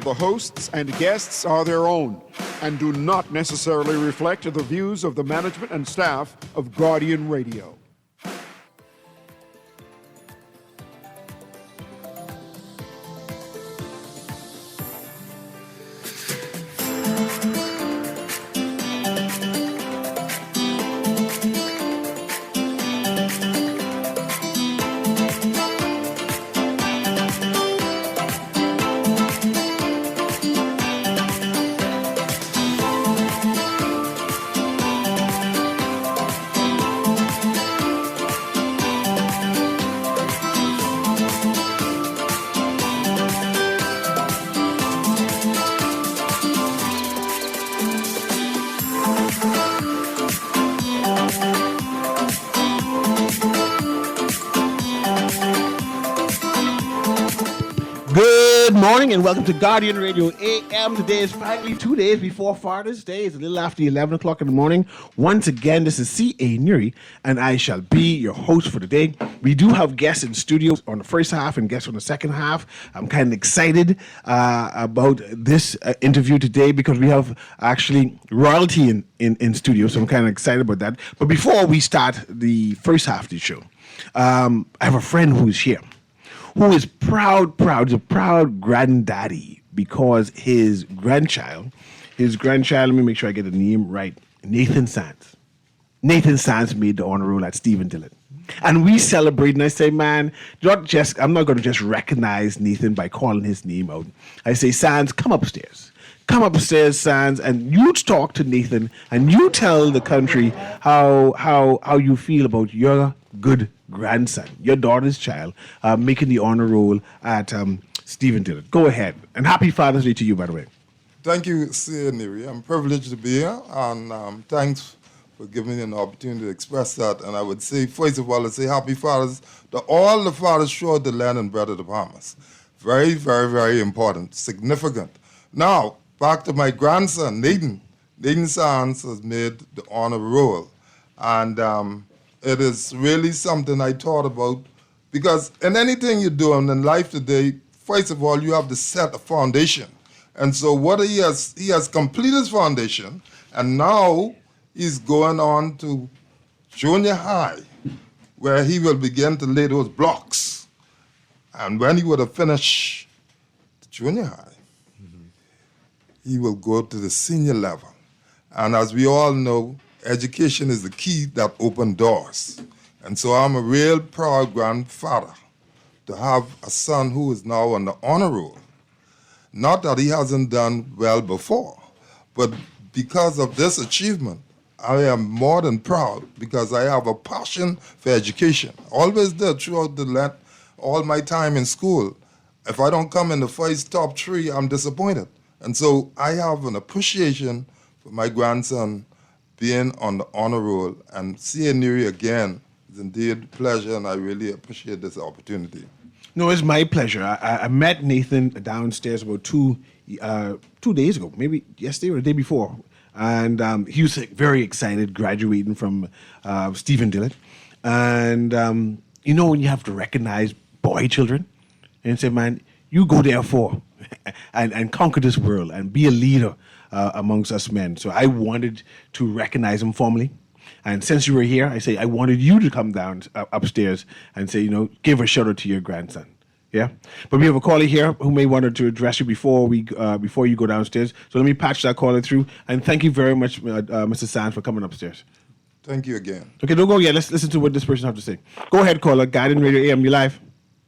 The hosts and guests are their own and do not necessarily reflect the views of the management and staff of Guardian Radio. Good morning and welcome to Guardian Radio AM. Today is finally 2 days before Father's Day. It's a little after 11 o'clock in the morning. Once again, this is C.A. Newry, and I shall be your host for today. We do have guests in studio on the first half and guests on the second half. I'm kind of excited about this interview today because we have actually royalty in studio, so I'm kind of excited about that. But before we start the first half of the show, I have a friend who is here, who is he's a proud granddaddy because his grandchild, let me make sure I get the name right, Nathan Sands made the honor roll at Stephen Dillon. And we celebrate, and I say, man, I'm not going to just recognize Nathan by calling his name out. I say, Sands, come upstairs. Come upstairs, Sands, and you talk to Nathan, and you tell the country how you feel about your good grandson, your daughter's child, making the honor roll at Stephen Dillon. Go ahead. And happy Father's Day to you, by the way. Thank you, C.A. Newry. I'm privileged to be here, and thanks for giving me an opportunity to express that. And I would say, first of all, I'd say happy fathers to all the fathers showed the land and bread of the Bahamas. Very, very, very important, significant. Now, back to my grandson, Nathan. Nathan Sands has made the honor roll. And it is really something I thought about because in anything you do in life today, first of all, you have to set a foundation. And so what he has completed his foundation, and now he's going on to junior high, where he will begin to lay those blocks. And when he would have finished the junior high, he will go to the senior level. And as we all know, education is the key that opens doors. And so I'm a real proud grandfather to have a son who is now on the honor roll. Not that he hasn't done well before, but because of this achievement, I am more than proud because I have a passion for education. Always did throughout all my time in school. If I don't come in the first top three, I'm disappointed. And so I have an appreciation for my grandson being on the honor roll, and seeing Newry again is indeed a pleasure, and I really appreciate this opportunity. No, it's my pleasure. I met Nathan downstairs about two days ago, maybe yesterday or the day before, and he was very excited graduating from Stephen Dillon. And you know when you have to recognize boy children and say, man, you go there and conquer this world and be a leader amongst us men. So I wanted to recognize him formally. And since you were here, I say I wanted you to come down upstairs and say, give a shout out to your grandson. Yeah? But we have a caller here who may want to address you before you go downstairs. So let me patch that caller through. And thank you very much, Mr. Sands, for coming upstairs. Thank you again. Okay, don't go yet. Let's listen to what this person has to say. Go ahead, caller. Guardian Radio AM, you live.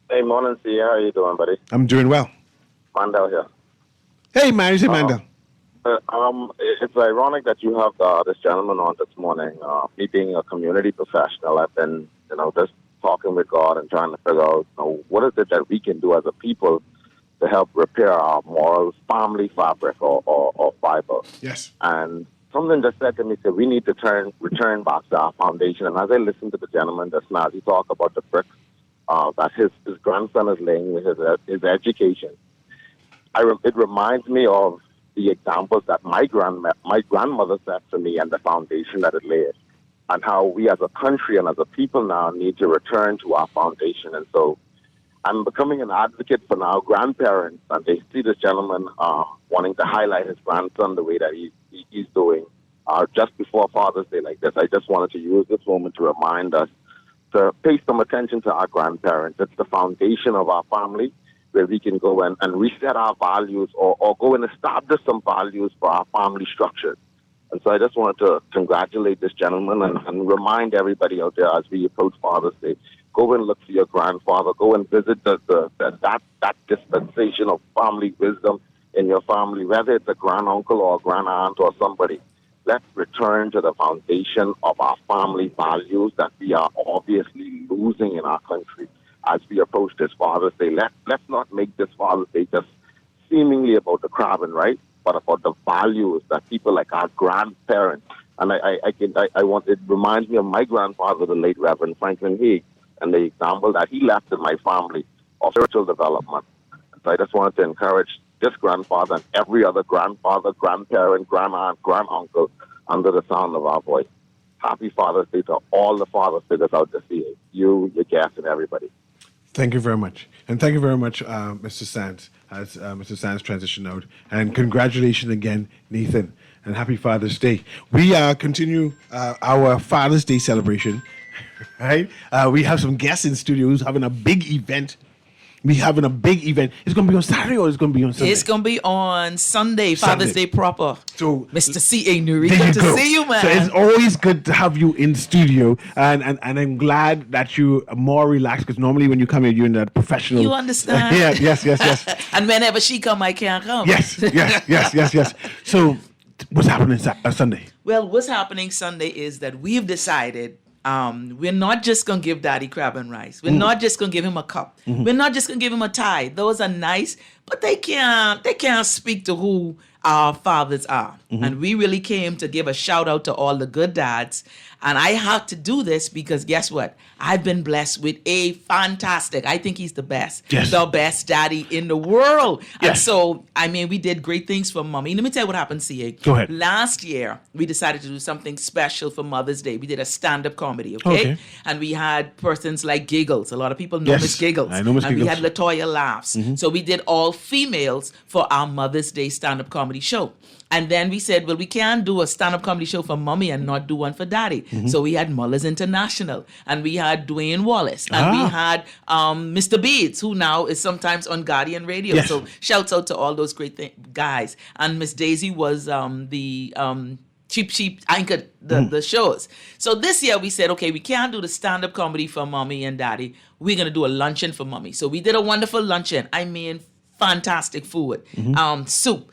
Hey, morning, C. How are you doing, buddy? I'm doing well. Mandel here. Hey, man. You say Mandel. It's ironic that you have this gentleman on this morning. Me being a community professional, I've been, just talking with God and trying to figure out, what is it that we can do as a people to help repair our moral family fabric or fiber. Yes. And something just said to me, said we need to return back to our foundation. And as I listened to the gentleman just now, he talked about the bricks that his grandson is laying with his education. It reminds me of the examples that my grandmother set for me and the foundation that it laid, and how we as a country and as a people now need to return to our foundation. And so I'm becoming an advocate for now grandparents, and they see this gentleman wanting to highlight his grandson the way that he's doing just before Father's Day like this. I just wanted to use this moment to remind us to pay some attention to our grandparents. It's the foundation of our family, where we can go and reset our values or go and establish some values for our family structures. And so I just wanted to congratulate this gentleman and remind everybody out there as we approach Father's Day, go and look for your grandfather. Go and visit that dispensation of family wisdom in your family, whether it's a granduncle or a grandaunt or somebody. Let's return to the foundation of our family values that we are obviously losing in our country as we approach this Father's Day. Let's not make this Father's Day just seemingly about the crabbing, right? But about the values that people like our grandparents, and it reminds me of my grandfather, the late Reverend Franklin Haig, and the example that he left in my family of spiritual development. So I just wanted to encourage this grandfather and every other grandfather, grandparent, grandaunt, granduncle under the sound of our voice. Happy Father's Day to all the father figures out there seeing you, your guests, and everybody. Thank you very much. And thank you very much, Mr. Sands, as Mr. Sands transitioned out. And congratulations again, Nathan, and happy Father's Day. We continue our Father's Day celebration, right? We have some guests in studio who's having a big event. It's going to be on Saturday or it's going to be on Sunday? It's going to be on Sunday, Father's Day proper. So, Mr. C.A. Newry, there good you to go. see you, man. So it's always good to have you in studio, and I'm glad that you are more relaxed, because normally when you come here, you're in that professional. You understand? Yeah, yes. And whenever she come, I can't come. Yes. So what's happening Sunday? Well, what's happening Sunday is that we've decided we're not just going to give Daddy crab and rice. We're not just going to give him a cup. We're not just going to give him a tie. Those are nice, but they can't speak to who our fathers are. And we really came to give a shout out to all the good dads. And I had to do this because guess what? I've been blessed with a fantastic, I think he's the best, the best daddy in the world. Yes. And so, I mean, we did great things for mommy. Let me tell you what happened, CA. Go ahead. Last year, we decided to do something special for Mother's Day. We did a stand-up comedy, okay? And we had persons like Giggles. A lot of people know Miss Giggles. I know Miss and Giggles. we had LaToya Laughs. So we did all females for our Mother's Day stand-up comedy show. And then we said, well, we can't do a stand-up comedy show for mommy and not do one for daddy. So we had Mullers International, and we had Dwayne Wallace, and we had Mr. Beads, who now is sometimes on Guardian Radio. Yes. So shouts out to all those great guys. And Miss Daisy was the Cheap Sheep anchored the shows. So this year we said, okay, we can't do the stand-up comedy for mommy and daddy. We're going to do a luncheon for mommy. So we did a wonderful luncheon. I mean, fantastic food. Soup.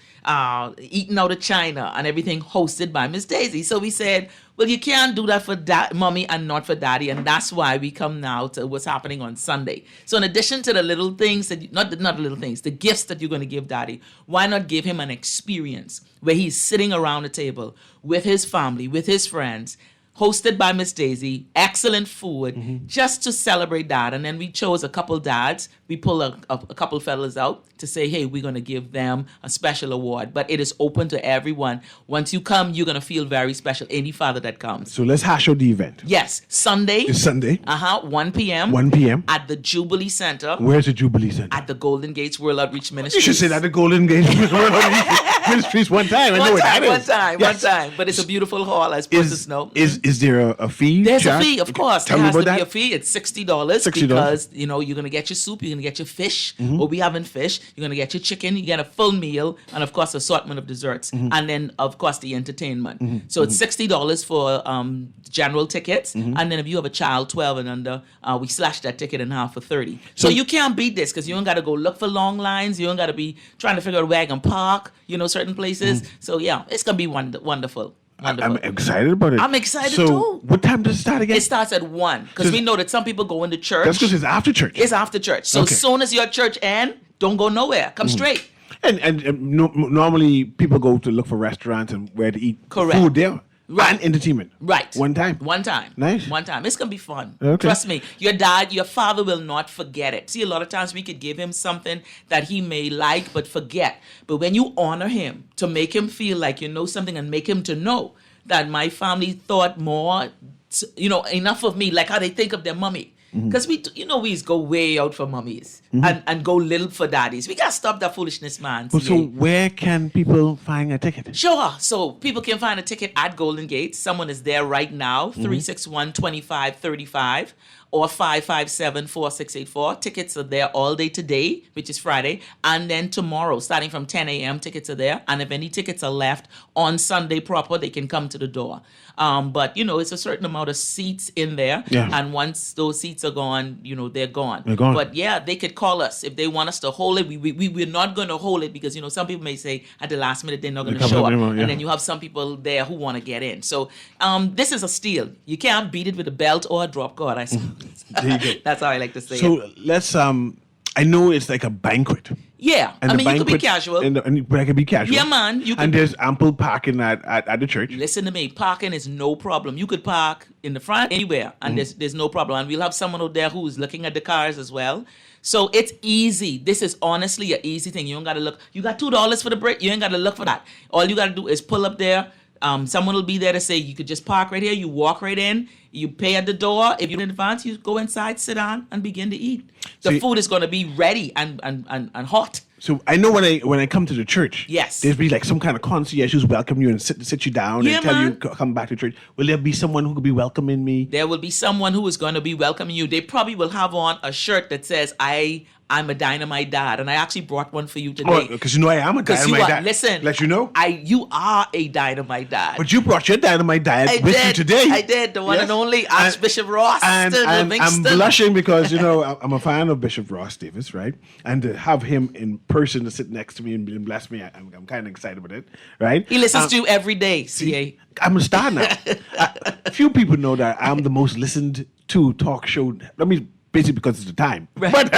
Eating out of China and everything hosted by Miss Daisy. So we said, well, you can't do that for mommy and not for daddy, and that's why we come now to what's happening on Sunday. So in addition to the little things that not the little things, the gifts that you're going to give daddy, why not give him an experience where he's sitting around a table with his family, with his friends, hosted by Miss Daisy, excellent food, just to celebrate that. And then we chose a couple dads. We pulled a couple fellas out to say, hey, we're going to give them a special award. But it is open to everyone. Once you come, you're going to feel very special, any father that comes. So let's hash out the event. Yes, Sunday. It's Sunday. 1 p.m. 1 p.m. At the Jubilee Center. Where's the Jubilee Center? At the Golden Gates World Outreach Ministries. You should say that, the Golden Gate Ministries one time. One time. But it's a beautiful hall, as persons know. Is there a fee? There's a fee, of course. Tell there me has about to be that. a fee. It's $60 because, you're going to get your soup, you're going to get your fish, or we having fish, you're going to get your chicken, you get a full meal, and of course, assortment of desserts, and then, of course, the entertainment. So it's $60 for general tickets, and then if you have a child 12 and under, we slash that ticket in half for $30. So you can't beat this because you don't got to go look for long lines, you don't got to be trying to figure out where I can park, certain places. So yeah, it's going to be wonderful. I'm excited about it. I'm excited so, too. What time does it start again? It starts at 1 because we know that some people go into church. That's because it's after church. It's after church. So as soon as your church ends, don't go nowhere. Come straight. And normally people go to look for restaurants and where to eat food there. Right. And entertainment. Right. One time. Nice. One time. It's going to be fun. Okay. Trust me. Your father will not forget it. See, a lot of times we could give him something that he may like but forget. But when you honor him to make him feel like you know something and make him to know that my family thought more, enough of me, like how they think of their mommy. Because we go way out for mummies and go little for daddies. We gotta stop that foolishness, man. Well, so where can people find a ticket? Sure. So people can find a ticket at Golden Gate. Someone is there right now, 361-2535 or 557-4684. Tickets are there all day today, which is Friday, and then tomorrow, starting from 10 a.m., tickets are there. And if any tickets are left on Sunday proper, they can come to the door. But, it's a certain amount of seats in there. Yeah. And once those seats are gone, they're gone. They're gone. But, yeah, they could call us if they want us to hold it. We're not going to hold it because, some people may say at the last minute they're not going to show up. Yeah. And then you have some people there who want to get in. So this is a steal. You can't beat it with a belt or a drop guard, I suppose. There you go. That's how I like to say it. So let's, I know it's like a banquet. Yeah. And I the mean, you could be banquet- casual. But I can be casual. Yeah, man. You And could, there's ample parking at the church. listen to me. Parking is no problem. You could park in the front anywhere, and there's no problem. And we'll have someone out there who's looking at the cars as well. So it's easy. This is honestly an easy thing. You don't got to look. You got $2 for the break. You ain't got to look for that. All you got to do is pull up there. Someone will be there to say you could just park right here. You walk right in. You pay at the door. If you're in advance, you go inside, sit down, and begin to eat. The food is going to be ready and hot. So I know when I come to the church, Yes. there's be like some kind of concierge who's welcome you and sit you down Yeah, and tell you man. come back to church. Will there be someone who could be welcoming me? There will be someone who is going to be welcoming you. They probably will have on a shirt that says, I'm a dynamite dad. And I actually brought one for you today. Because I am a Because dynamite dad. listen. Let you know. You are a dynamite dad. But you brought your dynamite dad with you today. I did. The one Yes. and only Archbishop Ross And I'm Livingston. blushing because, I'm a fan of Bishop Ross Davis, right? And to have him in person to sit next to me and bless me, I'm kind of excited about it, right? He listens to you every day, CA. I'm a star now. Few people know that I'm the most listened to talk show. I mean, basically because it's the time. Right. But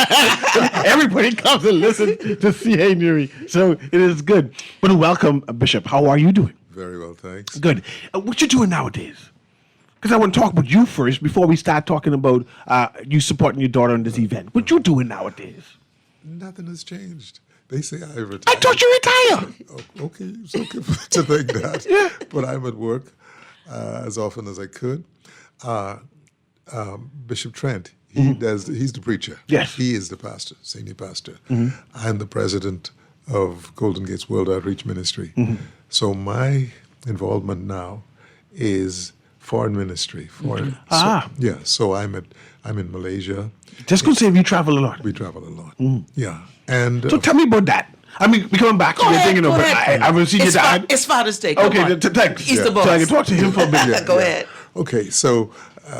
everybody comes and listens to CA Newry. So it is good. But welcome, Bishop. How are you doing? Very well, thanks. Good. What you doing nowadays? Because I want to talk about you first before we start talking about you supporting your daughter in this event. What you doing nowadays? Nothing has changed. They say I retired. I thought you retired. Oh, okay, it's okay to think that. Yeah. But I'm at work as often as I could. Bishop Trent, he's the preacher. Yes. He is the pastor, senior pastor. I'm the president of Golden Gates World Outreach Ministry. So my involvement now is foreign ministry. So I'm in Malaysia. Just going to say you travel a lot. We travel a lot. Yeah. And So tell me about that. I mean, we coming back to your thing, Go but ahead. I will see your dad. It's Father's Day. Come Okay, on. thanks. He's the boss. So I can talk to him for a bit. Go ahead. Okay, so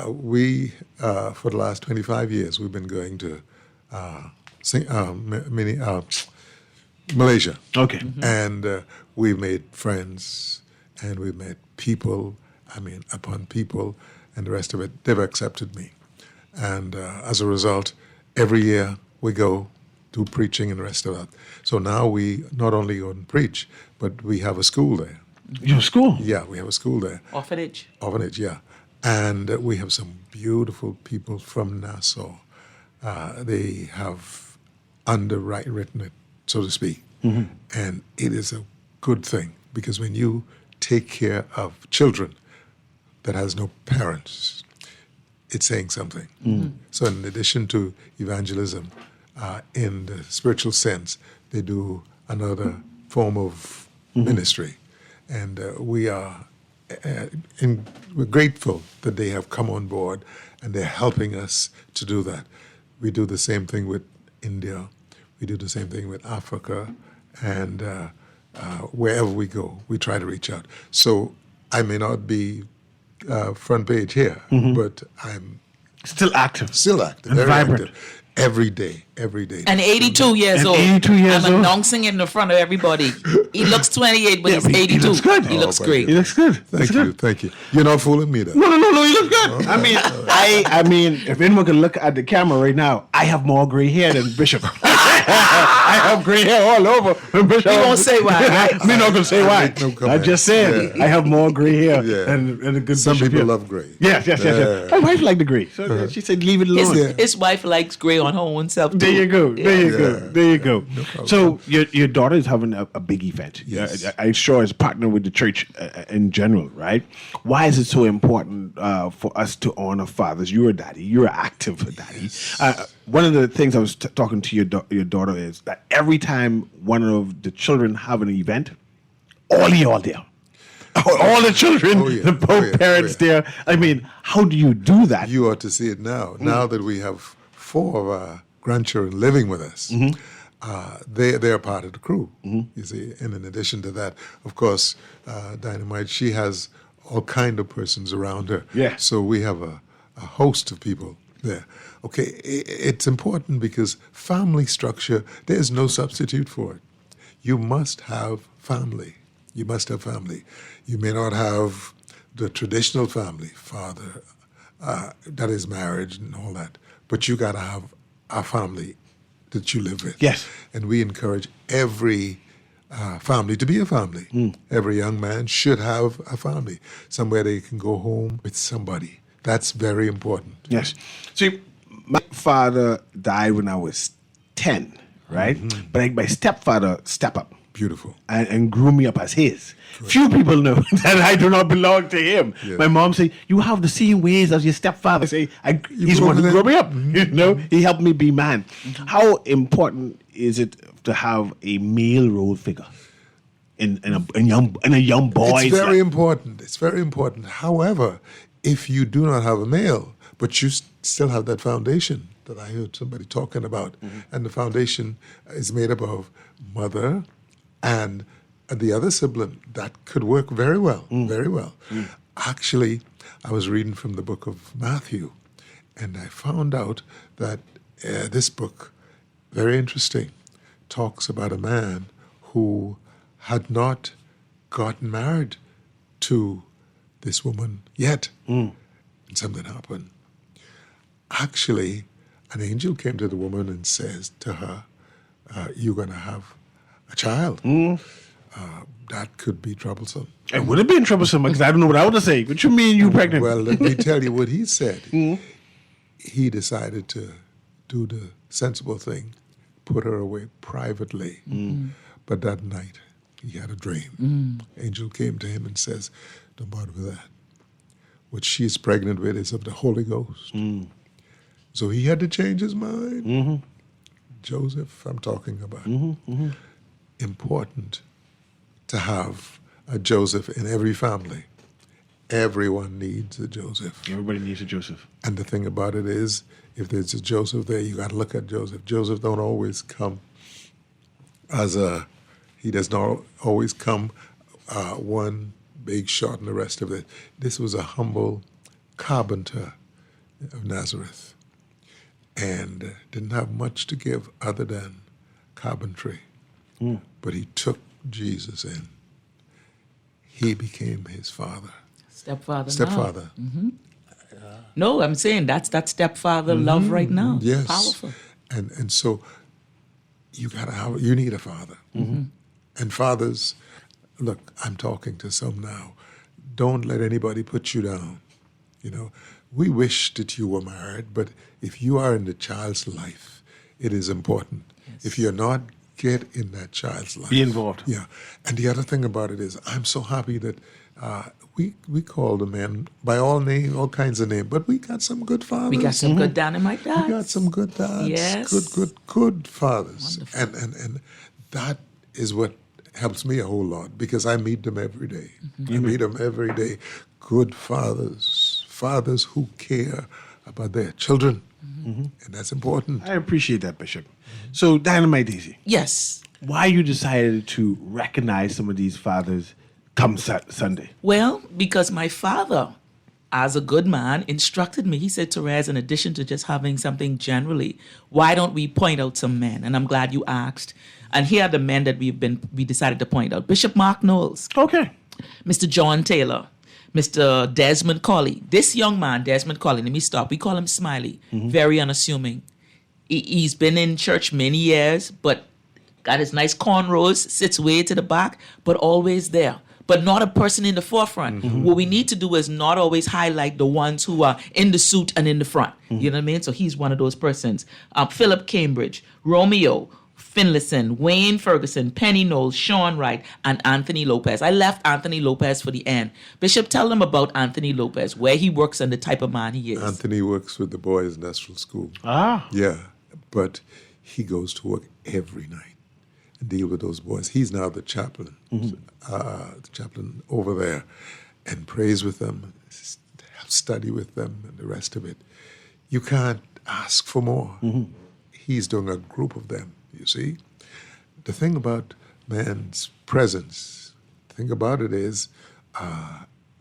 we, for the last 25 years, we've been going to Malaysia. Okay. And we've made friends, and we've met people, upon people, and the rest of it. They've accepted me. And as a result, every year we go do preaching and the rest of that. So now we not only go and preach, but we have a school there. Your school? Yeah, we have a school there. Orphanage. Orphanage, yeah. And we have some beautiful people from Nassau. They have underwritten it, so to speak. And it is a good thing because when you take care of children that has no parents, it's saying something. So in addition to evangelism, in the spiritual sense, they do another form of ministry. And we're grateful that they have come on board and they're helping us to do that. We do the same thing with India. We do the same thing with Africa. And wherever we go, we try to reach out. So I may not be front page here, but I'm Still active. active, And very vibrant. active. Every day. And 82 years And old. 82 years I'm old. announcing it in the front of everybody. He looks 28, but Yeah, he's but he 82. looks good. He looks Oh, great. He looks good. Thank you. You're not fooling me, though. No, you look good. I mean, if anyone can look at the camera right now, I have more gray hair than Bishop. I have gray hair all over. We won't say why, right? Me not gonna say why. make no I comment. just said I have more gray hair Yeah. and a good Some Bishop people here. love gray. Yes. My wife liked the gray, so she said leave it alone. His wife likes gray on her own self too. There you go. Yeah. There you go. No problem. So your daughter is having a big event. Yes. I'm sure as partner with the church in general, right? Why is it so important for us to honor fathers? You're a daddy. You're an active daddy. One of the things I was talking to your daughter is that every time one of the children have an event, all there. All the children, Oh, yeah. the both parents there. I mean, how do you do that? You ought to see it now. Now that we have 4 of our grandchildren living with us, they're part of the crew. You see, and in addition to that, of course, Dynamite, she has all kind of persons around her. Yeah. So we have a host of people there. Okay, it's important because family structure, there's no substitute for it. You must have family. You must have family. You may not have the traditional family, father that is married and all that, but you got to have a family that you live with. Yes. And we encourage every family to be a family. Every young man should have a family, somewhere they can go home with somebody. That's very important. Yes. See, my father died when I was 10, right? But my stepfather stepped up Beautiful. and grew me up as his. Few people know that I do not belong to him. Yeah. My mom say, you have the same ways as your stepfather. I say, he's the grew one who up grew with me up. You know, he helped me be man. How important is it to have a male role figure in a young boy's It's very life? important. It's very important. However, if you do not have a male, but you still have that foundation that I heard somebody talking about, and the foundation is made up of mother and the other sibling, that could work very well, very well. Actually, I was reading from the book of Matthew, and I found out that this book, very interesting, talks about a man who had not gotten married to this woman yet. And something happened. Actually, an angel came to the woman and says to her, you're going to have a child. That could be troublesome. It would have been troublesome because I don't know what I would have said. What you mean you pregnant? Well, let me tell you what he said. He decided to do the sensible thing, put her away privately. But that night, he had a dream. Angel came to him and says, don't bother with that. What she is pregnant with is of the Holy Ghost. So he had to change his mind. Joseph, I'm talking about. Important to have a Joseph in every family. Everyone needs a Joseph. Everybody needs a Joseph. And the thing about it is, if there's a Joseph there, you got to look at Joseph. Joseph don't always come he does not always come one big shot and the rest of it. This was a humble carpenter of Nazareth and didn't have much to give other than carpentry. But he took Jesus in. He became his father. Stepfather. No, I'm saying that's that stepfather love right now. Yes. Powerful. And so you need a father. And fathers, look, I'm talking to some now. Don't let anybody put you down. You know, we wish that you were married, but if you are in the child's life, it is important. Yes. If you're not, get in that child's life. Be involved. Yeah. And the other thing about it is, I'm so happy that we call the men by all kinds of names, but we got some good fathers. We got some good dynamite dads. We got some good dads. Yes. Good fathers. Wonderful. And that is what helps me a whole lot because I meet them every day. I meet them every day. Good fathers who care about their children. And that's important. I appreciate that, Bishop. So, Dynamite Daisy, Yes. why you decided to recognize some of these fathers come Sunday? Well, because my father, as a good man, instructed me. He said, Therese, in addition to just having something generally, why don't we point out some men? And I'm glad you asked. And here are the men that we decided to point out. Bishop Mark Knowles. Okay. Mr. John Taylor. Mr. Desmond Colley. This young man, Desmond Colley, let me stop. We call him Smiley. Very unassuming. He's been in church many years, but got his nice cornrows, sits way to the back, but always there. But not a person in the forefront. What we need to do is not always highlight the ones who are in the suit and in the front. You know what I mean? So he's one of those persons. Philip Cambridge, Romeo Finlayson, Wayne Ferguson, Penny Knowles, Sean Wright, and Anthony Lopez. I left Anthony Lopez for the end. Bishop, tell them about Anthony Lopez, where he works and the type of man he is. Anthony works with the boys' industrial school. Ah. Yeah, but he goes to work every night and deal with those boys. He's now the chaplain, the chaplain over there, and prays with them, study with them, and the rest of it. You can't ask for more. He's doing a group of them, you see. The thing about man's presence, the thing about it is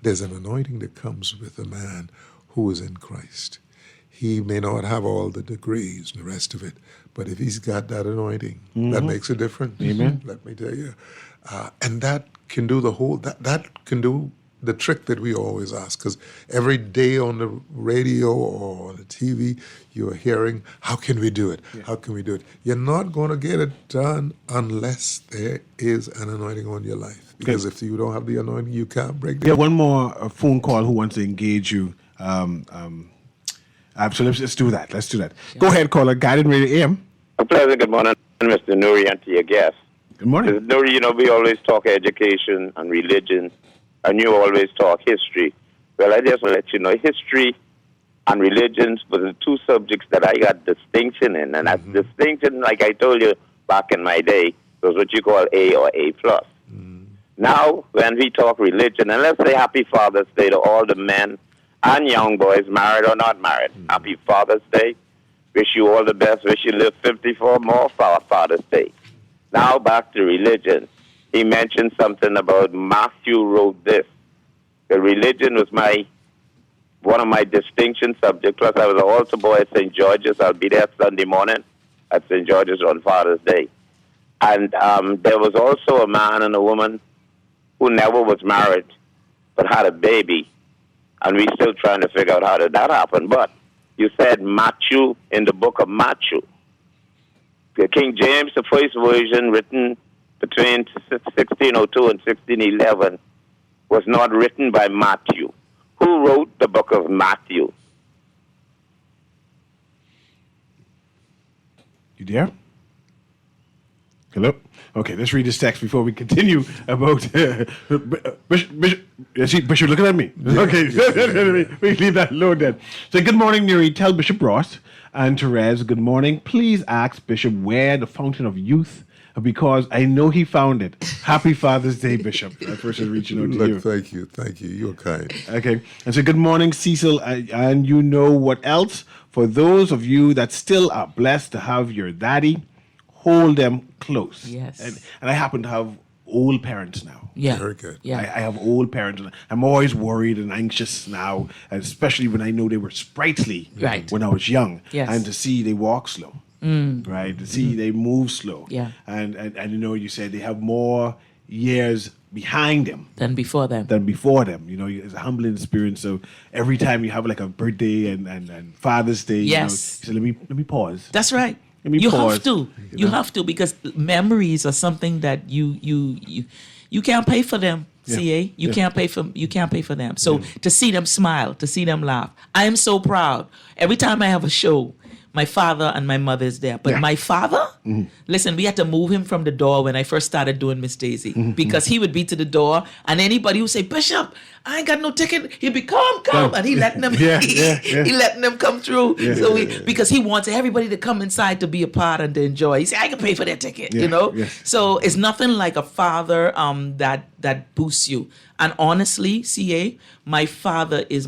there's an anointing that comes with a man who is in Christ. He may not have all the degrees and the rest of it, but if he's got that anointing, that makes a difference. Amen. Let me tell you. And that can do that can do the trick that we always ask, because every day on the radio or on the TV, you're hearing, how can we do it? How can we do it? You're not going to get it done unless there is an anointing on your life. Because if you don't have the anointing, you can't break We have it. one more phone call who wants to engage you. So let's do that. Let's do that. Go ahead, caller. Guided Radio AM. A pleasant good morning, Mr. Newry, and to your guests. Good morning. Mr. Newry, we always talk education and religion, and you always talk history. Well, I just want to let you know, history and religions were the two subjects that I got distinction in. And that distinction, like I told you back in my day, was what you call A or A+. Now, when we talk religion, and let's say Happy Father's Day to all the men and young boys, married or not married. Happy Father's Day. Wish you all the best. Wish you live 54 more for Father's Day. Now back to religion. He mentioned something about Matthew wrote this. The religion was one of my distinction subjects. Plus, I was an altar boy at St. George's. I'll be there Sunday morning at St. George's on Father's Day. And there was also a man and a woman who never was married but had a baby. And we're still trying to figure out how did that happen. But you said Matthew in the book of Matthew. The King James, the first version written between 1602 and 1611, was not written by Matthew. Who wrote the book of Matthew? You there? Hello? Okay, let's read this text before we continue about Bishop looking at me. Okay, we leave that alone then. So good morning, Newry. Tell Bishop Ross and Therese, good morning. Please ask Bishop where the fountain of youth, because I know he found it. Happy Father's Day, Bishop. That person reaching out to you. Thank you. You're kind. Okay. And so good morning, Cecil. And you know what else? For those of you that still are blessed to have your daddy, hold them close. Yes. And I happen to have old parents now. Yeah. Very good. Yeah. I have old parents. And I'm always worried and anxious now, especially when I know they were sprightly Right. when I was young. Yes. And to see they walk slow. Right? To see they move slow. Yeah. And you know, you said they have more years behind them Than before them. than before them. You know, it's a humbling experience. So every time you have like a birthday and Father's Day, Yes. you know, so let me pause. That's right. Let me You pause. have to. You have to, because memories are something that you can't pay for them. Yeah. CA, you Yeah. can't pay for them. So to see them smile, to see them laugh, I am so proud. Every time I have a show, my father and my mother is there. But Yeah. my father, listen, we had to move him from the door when I first started doing Miss Daisy, because he would be to the door, and anybody would say, Bishop, I ain't got no ticket. He'd be, come, and he letting them, Yeah. he letting them come through. Yeah. So because he wants everybody to come inside to be a part and to enjoy. He said, I can pay for their ticket, Yeah. you know? Yeah. So it's nothing like a father that boosts you. And honestly, CA, my father is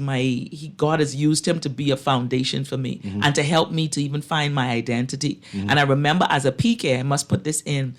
God has used him to be a foundation for me and to help me to even find my identity. And I remember as a PK, I must put this in,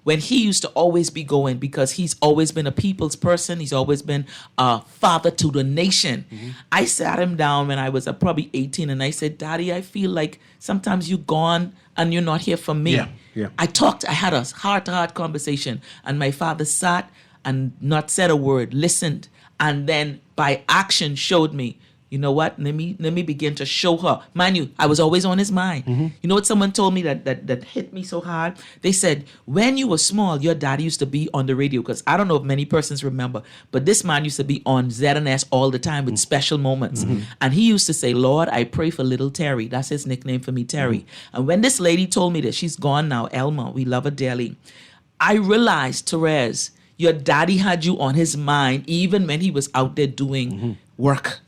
when he used to always be going, because he's always been a people's person. He's always been a father to the nation. I sat him down when I was probably 18, and I said, Daddy, I feel like sometimes you're gone and you're not here for me. Yeah, yeah. I had a heart-to-heart conversation, and my father sat and not said a word, listened, and then by action showed me, you know what? Let me begin to show her. Mind you, I was always on his mind. You know what someone told me that hit me so hard? They said, when you were small, your daddy used to be on the radio, because I don't know if many persons remember, but this man used to be on ZNS all the time with special moments. And he used to say, Lord, I pray for little Terry. That's his nickname for me, Terry. And when this lady told me that, she's gone now, Elma, we love her dearly, I realized, Therese, your daddy had you on his mind even when he was out there doing work.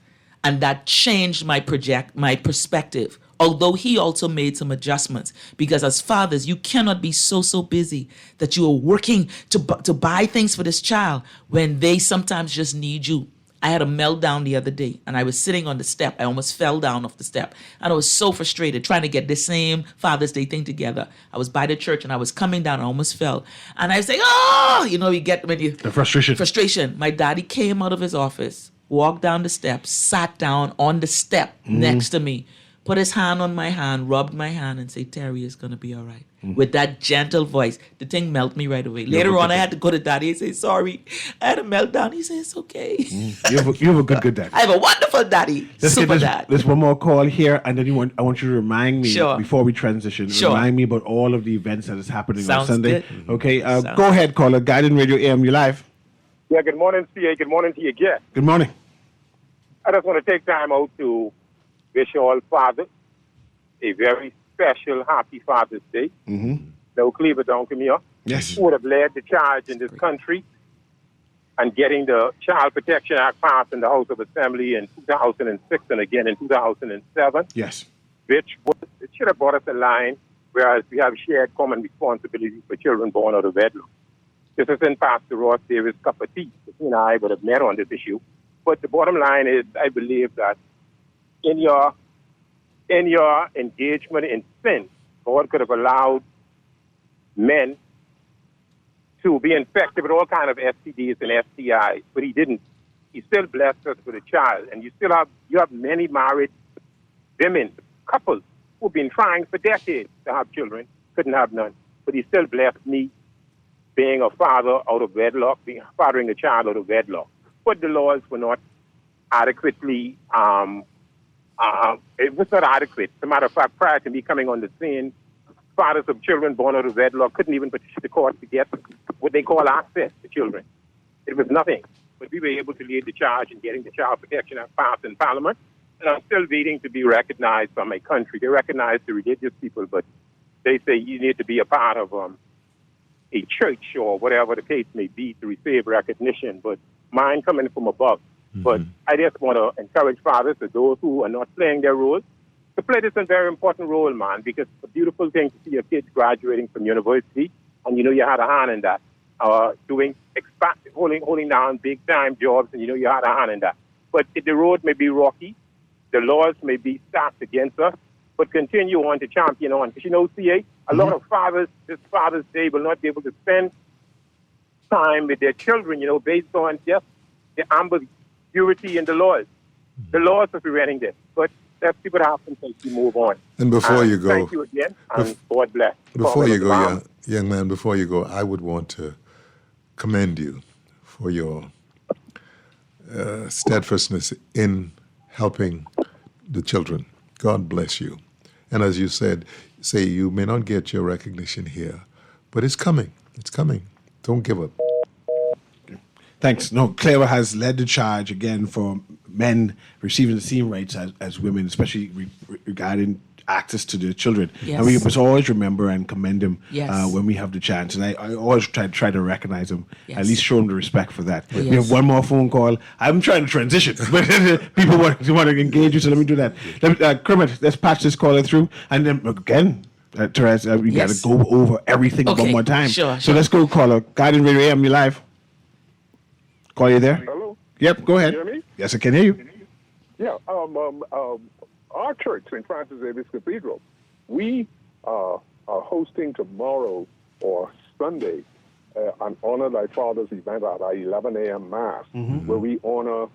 And that changed my perspective. Although he also made some adjustments, because as fathers, you cannot be so busy that you are working to buy things for this child when they sometimes just need you. I had a meltdown the other day, and I was sitting on the step. I almost fell down off the step, and I was so frustrated trying to get the same Father's Day thing together. I was by the church, and I was coming down. I almost fell, and I was saying, "Oh!" You know, you get when you The frustration. Frustration. My daddy came out of his office, walked down the steps, sat down on the step next to me, put his hand on my hand, rubbed my hand, and said, "Terry, it's gonna be all right." With that gentle voice, the thing melted me right away. Later on, I had to go to daddy and say, "Sorry, I had a meltdown." He said, "It's okay." You have a good daddy. I have a wonderful daddy, super dad. There's one more call here, and then I want you to remind me Sure. before we transition. Sure. Remind me about all of the events that is happening Sounds on Sunday. good. Okay, Sounds go ahead, caller. Guiding Radio AM, you live. Yeah, good morning, CA. Good morning to you again. Good morning. I just want to take time out to wish all fathers a very special, happy Father's Day. Now, Cleaver down come here, Yes. who would have led the charge in this country and getting the Child Protection Act passed in the House of Assembly in 2006 and again in 2007, Yes. which it should have brought us a line, whereas we have shared common responsibility for children born out of wedlock. This isn't Pastor Ross Davis' cup of tea. He and I would have met on this issue. But the bottom line is, I believe that in your engagement in sin, God could have allowed men to be infected with all kinds of STDs and STIs, but he didn't. He still blessed us with a child. And you have many married women, couples, who've been trying for decades to have children, couldn't have none. But he still blessed me being a father out of wedlock, fathering a child out of wedlock. But the laws were not adequately, it was not adequate. As a matter of fact, prior to me coming on the scene, fathers of children born out of wedlock couldn't even petition the court to get what they call access to children. It was nothing. But we were able to lead the charge in getting the Child Protection Act passed in Parliament. And I'm still waiting to be recognized by my country. They recognize the religious people, but they say you need to be a part of a church or whatever the case may be to receive recognition. But mine coming from above. But I just want to encourage fathers, to those who are not playing their role, to play this a very important role, man, because it's a beautiful thing to see your kids graduating from university, and you had a hand in that, holding down big-time jobs, and you had a hand in that. But the road may be rocky, the laws may be stacked against us, but continue on to champion on. Because, CA, a lot of fathers, this Father's Day, will not be able to spend time with their children, based on just the ambiguity in the laws. The laws are preventing this, but let's see what happens as we move on. And before you go, thank you again, and God bless. Before you go, young man, before you go, I would want to commend you for your steadfastness in helping the children. God bless you. And as you said, you may not get your recognition here, but it's coming. It's coming. Don't give up. Thanks. No, Clara has led the charge again for men receiving the same rights as women, especially regarding access to their children. Yes. And we must always remember and commend him Yes. when we have the chance. And I always try to recognize him, Yes. at least show him the respect for that. Yes. We have one more phone call. I'm trying to transition, but people want to engage you, so let me do that. Kermit, let's patch this caller through. And then again, Therese, we Yes. got to go over everything Okay. one more time. Sure. So let's go, caller. Guardian Radio AM, you live. Call you there? Hello? Yep, go ahead. Can you hear me? Yes, I can hear you. Yeah. Our church, St. Francis Xavier's Cathedral, we are hosting tomorrow or Sunday an Honor Thy Father's event at our 11 a.m. Mass, where we honor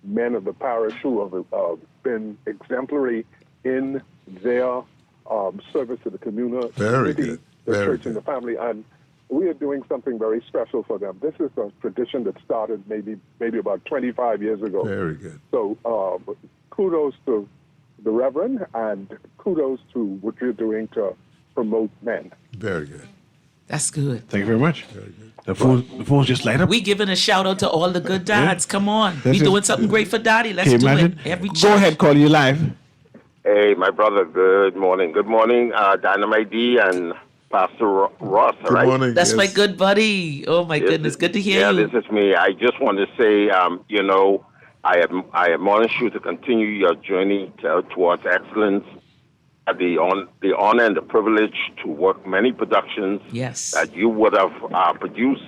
men of the parish who have been exemplary in their service to the community, Very good. the Very church, good. and the family. And we are doing something very special for them. This is a tradition that started maybe about 25 years ago. Very good. So kudos to the Reverend, and kudos to what you're doing to promote men. Very good. That's good. Thank you very much. The phone's just light up. We giving a shout out to all the good dads. Come on. That's We it. doing something great for Daddy. Let's Can you do imagine? it. Every Go church. ahead, call you live. Hey, my brother, good morning. Good morning, Dynamite D and Pastor Ross, Good right? morning. That's yes. my good buddy. Oh, my goodness. Good to hear you. This is me. I just want to say, I admonish you to continue your journey towards excellence. The honor and the privilege to work many productions Yes. that you would have produced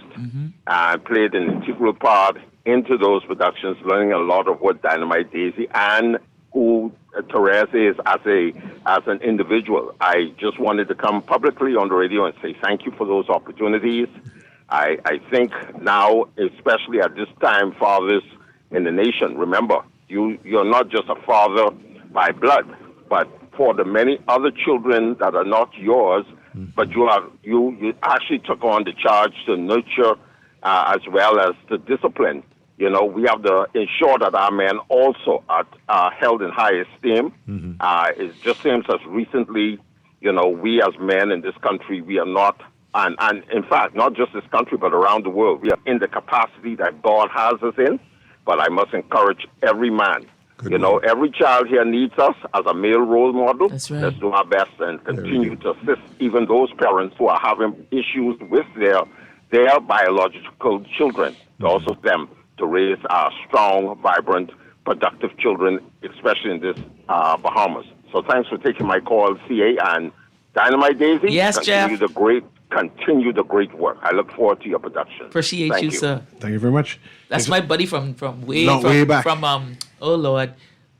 and played an integral part into those productions, learning a lot of what Dynamite Daisy and who Therese is as an individual. I just wanted to come publicly on the radio and say thank you for those opportunities. I think now, especially at this time, fathers in the nation, remember, you're not just a father by blood, but for the many other children that are not yours, but you actually took on the charge to nurture as well as to discipline. You know, we have to ensure that our men also are held in high esteem. It just seems as recently, we as men in this country, we are not, and in fact, not just this country, but around the world, we are in the capacity that God has us in. But I must encourage every man. Every child here needs us as a male role model. That's right. Let's do our best and continue to assist even those parents who are having issues with their biological children, to also them to raise strong, vibrant, productive children, especially in this Bahamas. So thanks for taking my call, CA, and Dynamite Daisy. Yes, continue Jeff. Continue the great work. I look forward to your production. Appreciate Thank you, sir. Thank you very much. That's my buddy from way back. Oh Lord.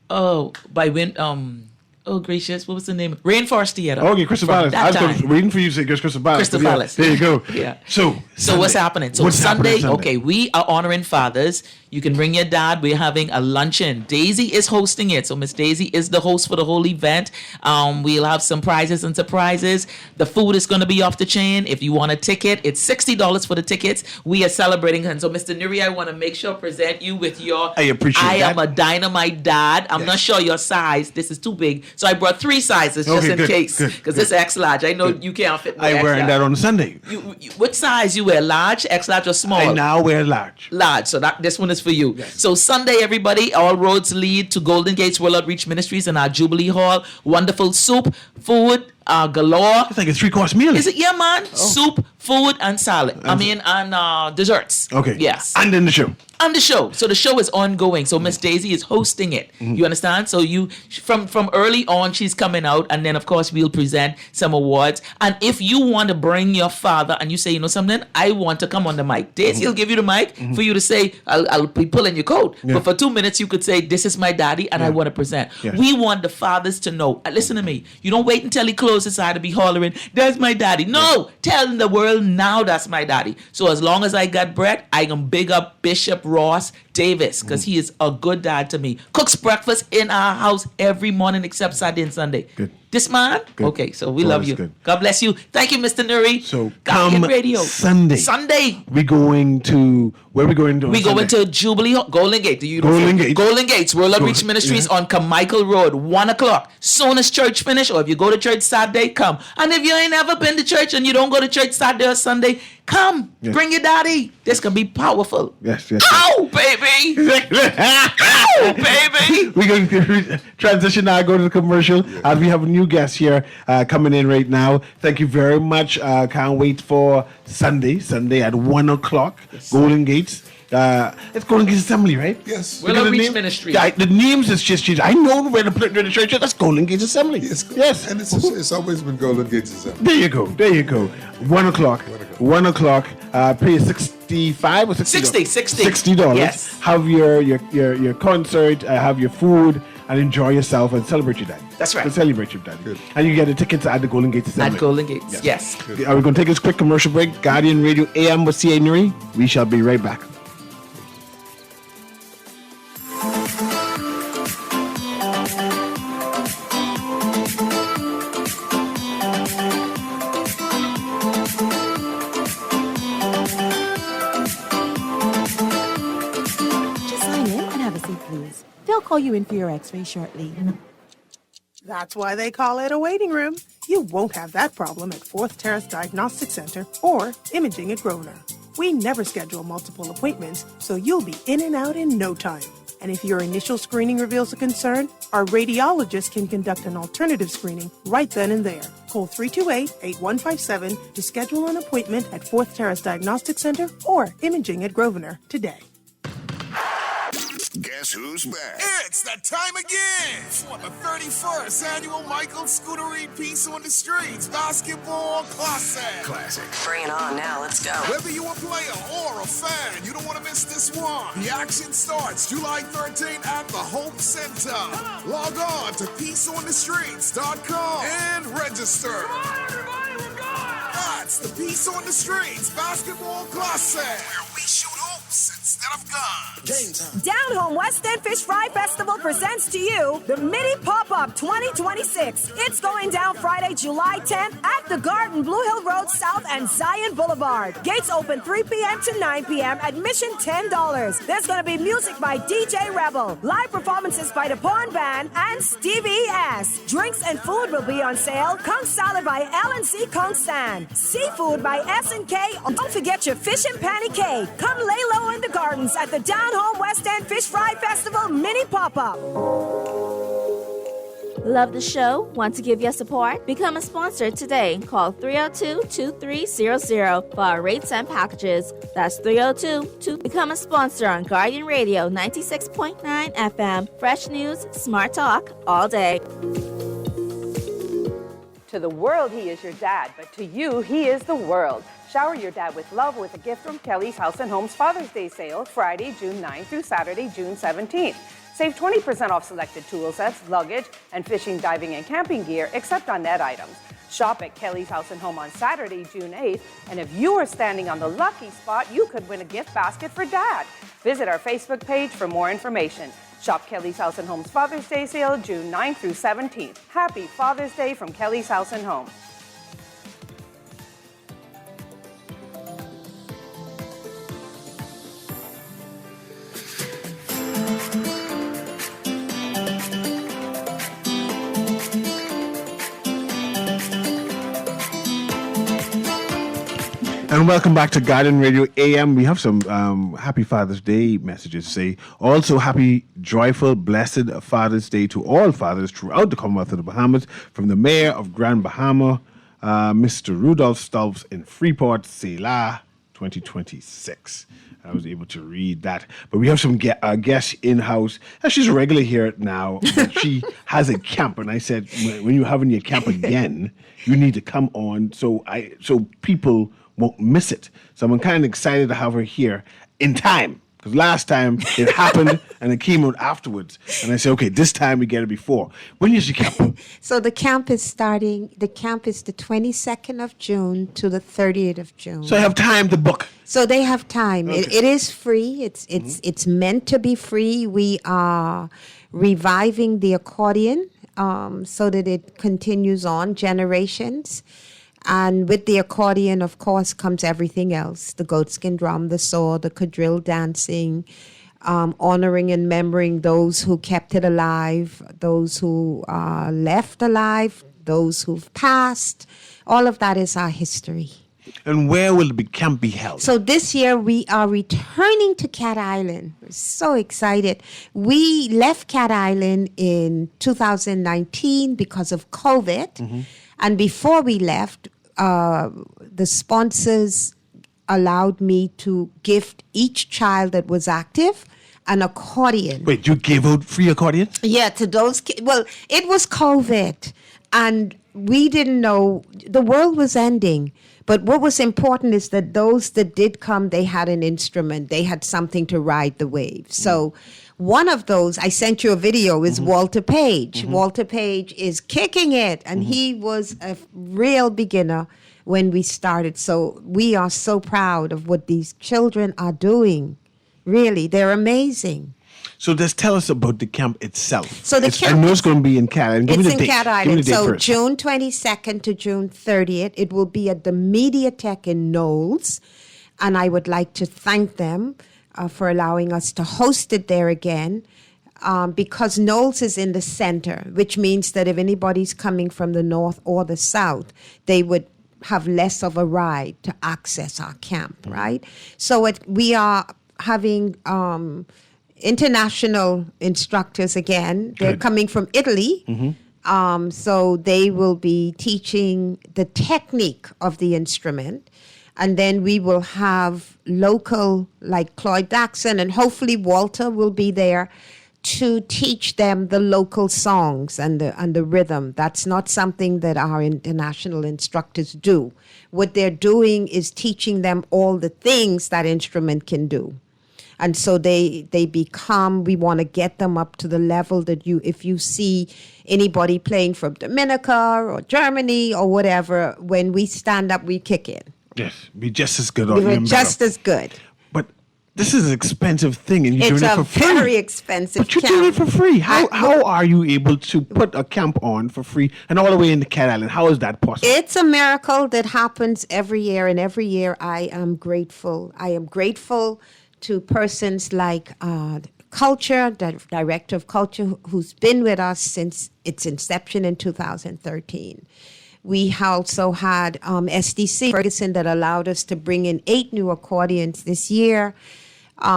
Oh, by when oh gracious, what was the name? Rainforest Theater. Okay, Crystal From Palace. I that was time. waiting for you to say Crystal Palace. Crystal but yeah, Palace. There you go. Yeah. So What's happening? So What's Sunday, happening okay, we are honoring fathers. You can bring your dad. We're having a luncheon. Daisy is hosting it. So Miss Daisy is the host for the whole event. We'll have some prizes and surprises. The food is going to be off the chain. If you want a ticket, it's $60 for the tickets. We are celebrating. And so Mr. Newry, I want to make sure present you with your I appreciate I that. am a dynamite dad. I'm not sure your size. This is too big. So I brought 3 sizes just Okay, in good, case. good, Because this X large. I know you can't fit my I X wearing large. that on Sunday. What size you wear? Large, X large, or small? I now wear large. Large. So this one is for you. Yes. So Sunday, everybody, all roads lead to Golden Gates World Outreach Ministries in our Jubilee Hall. Wonderful soup, food, galore. It's like a 3-course meal. Is it? Yeah, man. Soup, food, and salad. And desserts. Okay. Yes. And then the show. On the show. So the show is ongoing. So Miss Daisy is hosting it. You understand? So you from early on, she's coming out, and then of course we'll present some awards. And if you want to bring your father and you say, you know something, I want to come on the mic. Daisy will give you the mic for you to say, I'll be pulling your coat. But for 2 minutes, you could say, this is my daddy, and I want to present. Yes. We want the fathers to know. Listen to me. You don't wait until he closes his eye to be hollering, that's my daddy. No, tell the world now that's my daddy. So as long as I got breath, I can big up Bishop Ross Davis, because he is a good dad to me. Cooks breakfast in our house every morning except Saturday and Sunday. Good. This man? Good. Okay, so we God love is you. good. God bless you. Thank you, Mr. Nuri. So Guardian come Radio. Sunday. Sunday. We going to where we going to? We go Sunday? into Jubilee Hall, Golden Gate. Golden Gates, World Outreach Ministries on Carmichael Road, 1 o'clock. Soon as church finish, or if you go to church Saturday, come. And if you ain't ever been to church and you don't go to church Saturday or Sunday, come. Yes. Bring your daddy. This can be powerful. Yes. Ow, baby. Ow, baby. We're going to transition now, go to the commercial. As we have a new guest here coming in right now. Thank you very much. Can't wait for Sunday at 1 o'clock. Golden Gates. It's Golden Gates Assembly, right? Yes. World Because the Outreach name- Ministry. Yeah, the names is just changed. I know where the church is. That's Golden Gates Assembly. Yes. And it's always been Golden Gates Assembly. There you go. 1 o'clock. 1 o'clock. Pay 65 or 60? 60. $60. Yes. Have your concert, have your food, and enjoy yourself and celebrate your dad. That's right. And celebrate your dad. Good. And you get the tickets at the Golden Gates Assembly. At Golden Gates. Yes. Are we going to take this quick commercial break? Guardian Radio AM with C.A. Newry. We shall be right back. Just sign in and have a seat, please. Don't I'll call you in for your x-ray shortly. That's why they call it a waiting room. You won't have that problem at Fourth Terrace Diagnostic Center or Imaging at Grosvenor. We never schedule multiple appointments, so you'll be in and out in no time. And if your initial screening reveals a concern, our radiologist can conduct an alternative screening right then and there. Call 328-8157 to schedule an appointment at Fourth Terrace Diagnostic Center or Imaging at Grosvenor today. Guess who's back? It's that time again for the 31st annual Michael Scootery Peace on the Streets Basketball Classic. Bring it on now, let's go. Whether you're a player or a fan, you don't want to miss this one. The action starts July 13th at the Hope Center. Log on to peaceonthestreets.com and register. Come on, everybody, we're going! That's the Peace on the Streets Basketball Classic, where we shoot hopes instead of guns. Game time. Down Home West End Fish Fry Festival presents to you the Mini Pop-Up 2026. It's going down Friday, July 10th at the Garden, Blue Hill Road South and Zion Boulevard. Gates open 3 p.m. to 9 p.m. Admission $10. There's going to be music by DJ Rebel, live performances by the Pawn Band, and Stevie S. Drinks and food will be on sale. Conch salad by L&C Conch Stand. Seafood by S&K. Don't forget your fish and panny cake. Come lay low in the gardens at the Down Home West End Fish Fry Festival Mini Pop-Up. Love the show? Want to give your support? Become a sponsor today. Call 302-2300 for our rates and packages. That's 302 to become a sponsor on Guardian Radio 96.9 FM. Fresh news, smart talk, all day. To the world, he is your dad, but to you, he is the world. Shower your dad with love with a gift from Kelly's House and Home's Father's Day sale, Friday, June 9th through Saturday, June 17th. Save 20% off selected tool sets, luggage, and fishing, diving, and camping gear, except on net items. Shop at Kelly's House and Home on Saturday, June 8th, and if you are standing on the lucky spot, you could win a gift basket for Dad. Visit our Facebook page for more information. Shop Kelly's House and Home's Father's Day sale, June 9th through 17th. Happy Father's Day from Kelly's House and Home. And welcome back to Guardian Radio AM. We have some happy Father's Day messages to say. Also, happy, joyful, blessed Father's Day to all fathers throughout the Commonwealth of the Bahamas. From the Mayor of Grand Bahama, Mr. Rudolph Stolps in Freeport, Selah, 2026. I was able to read that. But we have some guests in-house. She's a regular here now. But she has a camp. And I said, when you're having your camp again, you need to come on so people won't miss it. So I'm kind of excited to have her here in time. Because last time it happened and it came out afterwards. And I said, okay, this time we get it before. When is your camp? So the camp is the 22nd of June to the 30th of June. So I have time to book. So they have time. Okay. It is free. It's meant to be free. We are reviving the accordion so that it continues on generations. And with the accordion, of course, comes everything else. The goatskin drum, the saw, the quadrille dancing, honoring and remembering those who kept it alive, those who are left alive, those who've passed. All of that is our history. And where will the camp be held? So this year we are returning to Cat Island. We're so excited. We left Cat Island in 2019 because of COVID. Mm-hmm. And before we left, the sponsors allowed me to gift each child that was active an accordion. Wait, you gave out free accordions? Yeah, to those kids. Well, it was COVID, and we didn't know. The world was ending. But what was important is that those that did come, they had an instrument. They had something to ride the wave. So one of those, I sent you a video, is Walter Page. Walter Page is kicking it, and he was a real beginner when we started. So we are so proud of what these children are doing. Really, they're amazing. So just tell us about the camp itself. So the camp, I know it's going to be in Cat Island. It's in Cat Island. So first. June 22nd to June 30th. It will be at the Mediatek in Knowles. And I would like to thank them for allowing us to host it there again. because Knowles is in the center, which means that if anybody's coming from the north or the south, they would have less of a ride to access our camp, right? So we are having international instructors again. They're coming from Italy. So they will be teaching the technique of the instrument. And then we will have local, like Cloyd Daxon, and hopefully Walter will be there to teach them the local songs and the rhythm. That's not something that our international instructors do. What they're doing is teaching them all the things that instrument can do. And so they become, we want to get them up to the level that if you see anybody playing from Dominica or Germany or whatever, when we stand up, we kick in. Yes, be just as good. We're just as good. But this is an expensive thing, and you're doing it for free. It's a very expensive But you're camp. doing it for free. How are you able to put a camp on for free and all the way into Cat Island? How is that possible? It's a miracle that happens every year, and every year I am grateful. I am grateful to persons like Culture, the Director of Culture, who's been with us since its inception in 2013. We also had SDC Ferguson that allowed us to bring in 8 new accordions this year.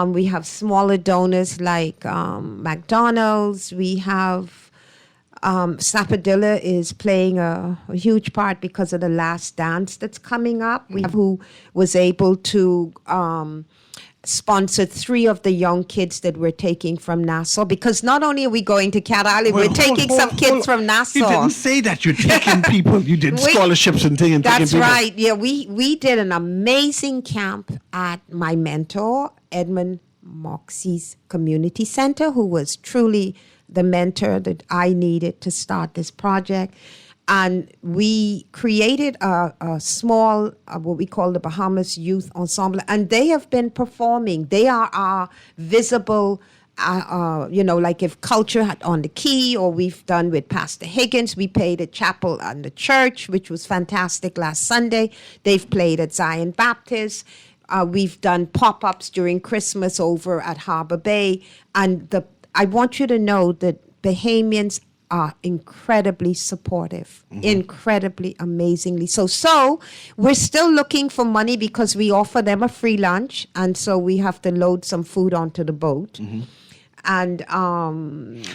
We have smaller donors like McDonald's. We have Sapadilla is playing a huge part because of the Last Dance that's coming up. We have who was able to sponsored 3 of the young kids that we're taking from Nassau, because not only are we going to Cat Island, we're taking some kids from Nassau. You didn't say that you're taking people. You did scholarships and things. That's right. Yeah, we did an amazing camp at my mentor, Edmund Moxie's Community Center, who was truly the mentor that I needed to start this project. And we created a small, what we call the Bahamas Youth Ensemble, and they have been performing. They are our visible, like if Culture had on the key, or we've done with Pastor Higgins. We played at Chapel and the Church, which was fantastic last Sunday. They've played at Zion Baptist. We've done pop-ups during Christmas over at Harbor Bay. And I want you to know that Bahamians are incredibly supportive, incredibly, amazingly. So we're still looking for money because we offer them a free lunch, and so we have to load some food onto the boat. And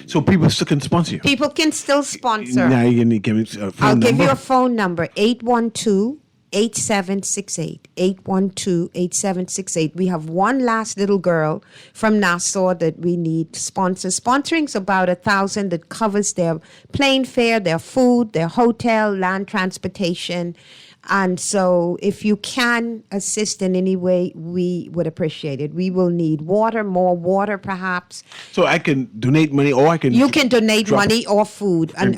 so people still can sponsor you. People can still sponsor. Now you're gonna give me a phone I'll number. give you a phone number: 812-8768. 812-8768. We have one last little girl from Nassau that we need sponsors. Sponsoring's about $1,000 that covers their plane fare, their food, their hotel, land transportation. And so if you can assist in any way, we would appreciate it. We will need water, more water perhaps. So I can donate money, or I can... You can donate money or food. And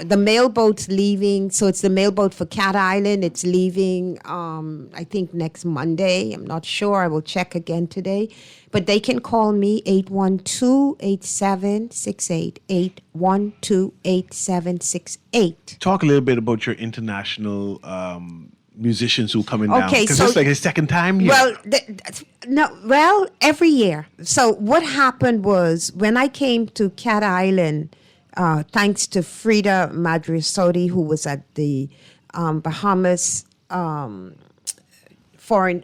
the mailboat's leaving. So it's the mailboat for Cat Island. It's leaving, I think, next Monday. I'm not sure. I will check again today. But they can call me, 812-8768, 812-8768. Talk a little bit about your international musicians who come in now. Okay, because so it's like a second time here. Well, every year. So what happened was, when I came to Cat Island, thanks to Frida Madrisotti, who was at the Bahamas foreign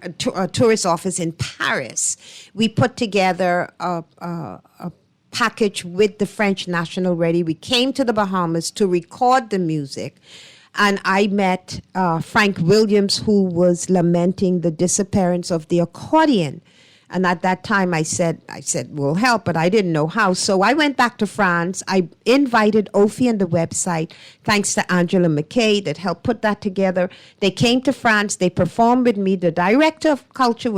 tourist office in Paris, we put together a package with the French National Radio. We came to the Bahamas to record the music, and I met Frank Williams, who was lamenting the disappearance of the accordion. And at that time, I said, we'll help, but I didn't know how. So I went back to France. I invited Ophi and the website, thanks to Angela McKay that helped put that together. They came to France. They performed with me. The director of culture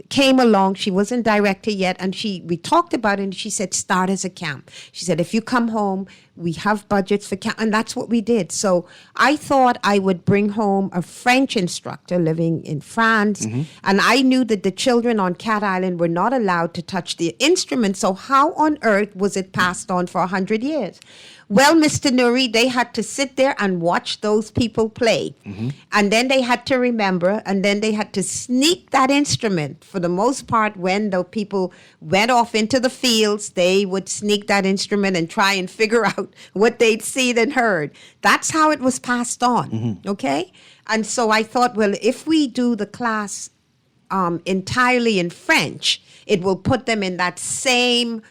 came along. She wasn't director yet. And we talked about it, and she said, start as a camp. She said, if you come home, we have budgets for camp. And that's what we did. So I thought I would bring home a French instructor living in France. And I knew that the children on Cat Island were not allowed to touch the instrument. So how on earth was it passed on for 100 years? Well, Mr. Newry, they had to sit there and watch those people play. And then they had to remember, and then they had to sneak that instrument. For the most part, when the people went off into the fields, they would sneak that instrument and try and figure out what they'd seen and heard. That's how it was passed on, okay? And so I thought, well, if we do the class entirely in French, it will put them in that same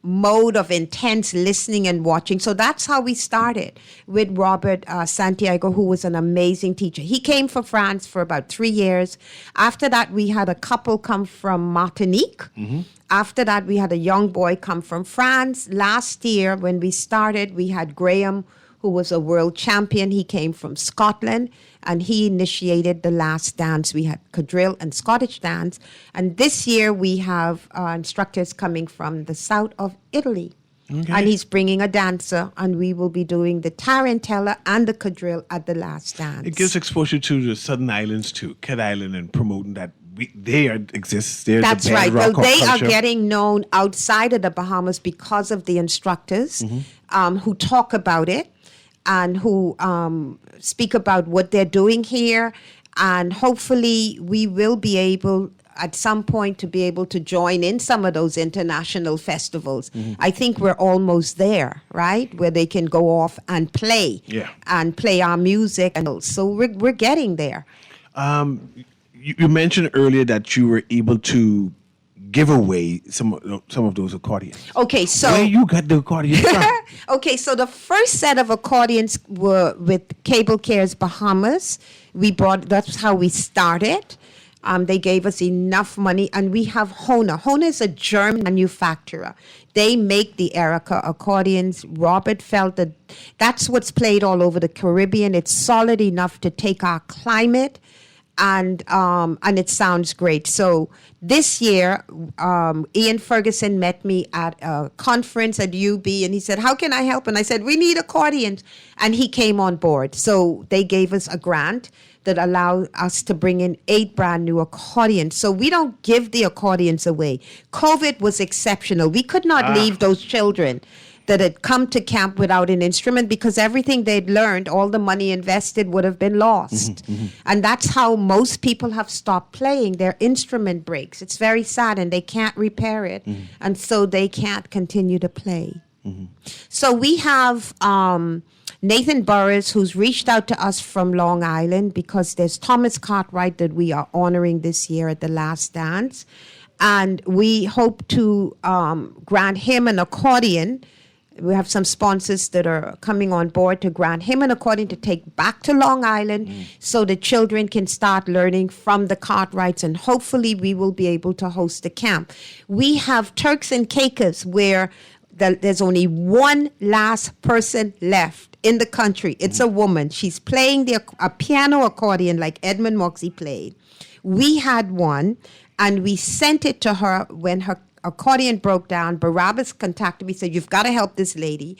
mode of intense listening and watching. So that's how we started with Robert Santiago, who was an amazing teacher. He came from France for about 3 years. After that, we had a couple come from Martinique. After that, we had a young boy come from France. Last year, when we started, we had Graham, who was a world champion. He came from Scotland, and he initiated the last dance. We had quadrille and Scottish dance. And this year, we have instructors coming from the south of Italy. Okay. And he's bringing a dancer, and we will be doing the tarantella and the quadrille at the last dance. It gives exposure to the Southern Islands too, Cat Island, and promoting that exist. They're That's the right. Well, bedrock of they culture. are getting known outside of the Bahamas because of the instructors who talk about it and who speak about what they're doing here. And hopefully we will be able at some point to be able to join in some of those international festivals. I think we're almost there, right? Where they can go off and play and play our music. And so we're getting there. You mentioned earlier that you were able to give away some of those accordions. Okay, so where you got the accordions from? Okay, so the first set of accordions were with Cable Cares Bahamas. That's how we started. They gave us enough money, and we have Hona. Hona is a German manufacturer. They make the Erica accordions. Robert felt that that's what's played all over the Caribbean. It's solid enough to take our climate, and it sounds great. So this year, Ian Ferguson met me at a conference at UB, and he said, "How can I help?" And I said, "We need accordions," and he came on board. So they gave us a grant that allowed us to bring in 8 brand new accordions. So we don't give the accordions away. COVID was exceptional. We could not leave those children that had come to camp without an instrument, because everything they'd learned, all the money invested, would have been lost. And that's how most people have stopped playing. Their instrument breaks. It's very sad, and they can't repair it. And so they can't continue to play. So we have Nathan Burris, who's reached out to us from Long Island, because there's Thomas Cartwright that we are honoring this year at the Last Dance. And we hope to grant him an accordion. We have some sponsors that are coming on board to grant him an accordion to take back to Long Island so the children can start learning from the Cartwrights, and hopefully we will be able to host a camp. We have Turks and Caicos, where there's only one last person left in the country. It's a woman. She's playing a piano accordion like Edmund Moxie played. We had one, and we sent it to her when her accordion broke down. Barabbas contacted me, said, "You've got to help this lady."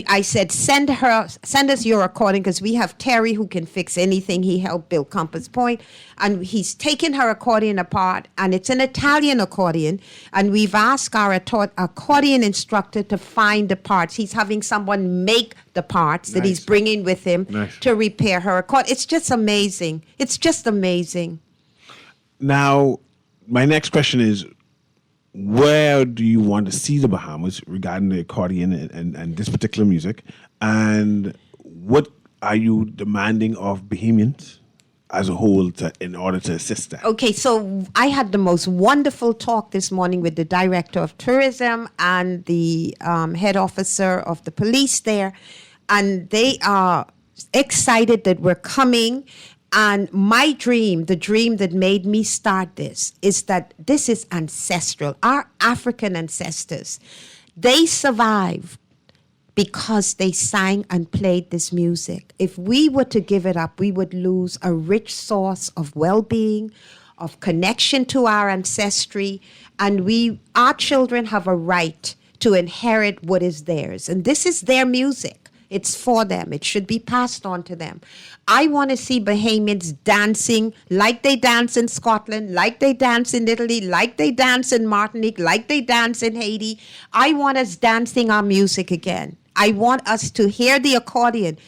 I said, send us your accordion, because we have Terry who can fix anything. He helped build Compass Point, and he's taken her accordion apart, and it's an Italian accordion, and we've asked our accordion instructor to find the parts. He's having someone make the parts that he's bringing with him to repair her accordion. It's just amazing. It's just amazing. Now, my next question is, where do you want to see the Bahamas regarding the accordion and this particular music? And what are you demanding of Bahamians as a whole in order to assist that? Okay, so I had the most wonderful talk this morning with the director of tourism and the head officer of the police there. And they are excited that we're coming. And my dream, the dream that made me start this, is that this is ancestral. Our African ancestors, they survived because they sang and played this music. If we were to give it up, we would lose a rich source of well-being, of connection to our ancestry, and our children have a right to inherit what is theirs. And this is their music. It's for them. It should be passed on to them. I want to see Bahamians dancing like they dance in Scotland, like they dance in Italy, like they dance in Martinique, like they dance in Haiti. I want us dancing our music again. I want us to hear the accordion.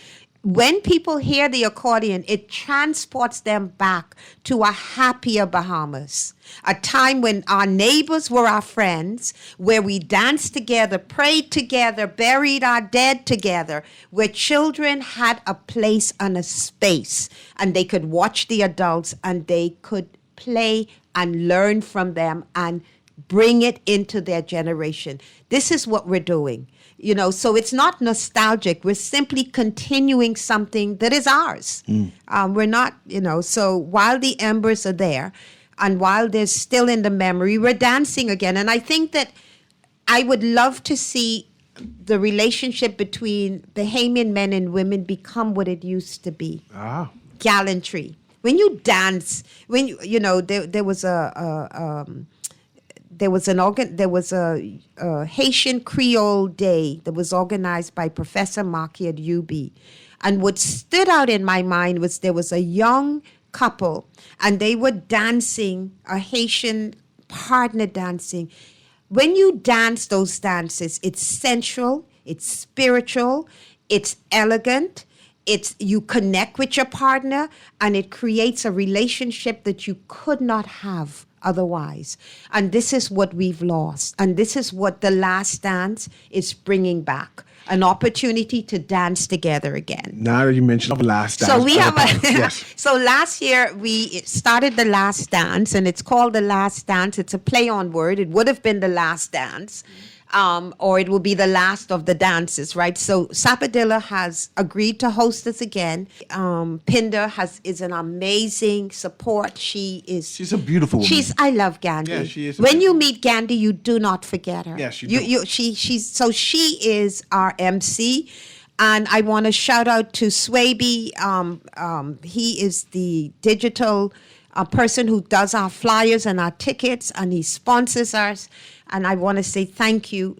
When people hear the accordion, it transports them back to a happier Bahamas, a time when our neighbors were our friends, where we danced together, prayed together, buried our dead together, where children had a place and a space, and they could watch the adults and they could play and learn from them and bring it into their generation. This is what we're doing. You know, so it's not nostalgic. We're simply continuing something that is ours. We're not, you know, so while the embers are there and while they're still in the memory, we're dancing again. And I think that I would love to see the relationship between Bahamian men and women become what it used to be. Gallantry. When you dance, when you know, there was a Haitian Creole Day that was organized by Professor Markey at UB. And what stood out in my mind was there was a young couple and they were dancing, a Haitian partner dancing. When you dance those dances, it's sensual, it's spiritual, it's elegant, you connect with your partner, and it creates a relationship that you could not have otherwise. And this is what we've lost. And this is what The Last Dance is bringing back. An opportunity to dance together again. Now that you mentioned The Last Dance. So we have yes. So last year we started The Last Dance, and it's called The Last Dance. It's a play on word. It would have been The Last Dance. Or it will be the last of the dances, right? So Sapodilla has agreed to host us again. Pinder is an amazing support. She's a beautiful woman. I love Gandhi. Yeah, she is. When you meet Gandhi, you do not forget her. Yes, you do. She is our MC. And I want to shout out to Swaby. He is the digital person who does our flyers and our tickets, and he sponsors us. And I want to say thank you.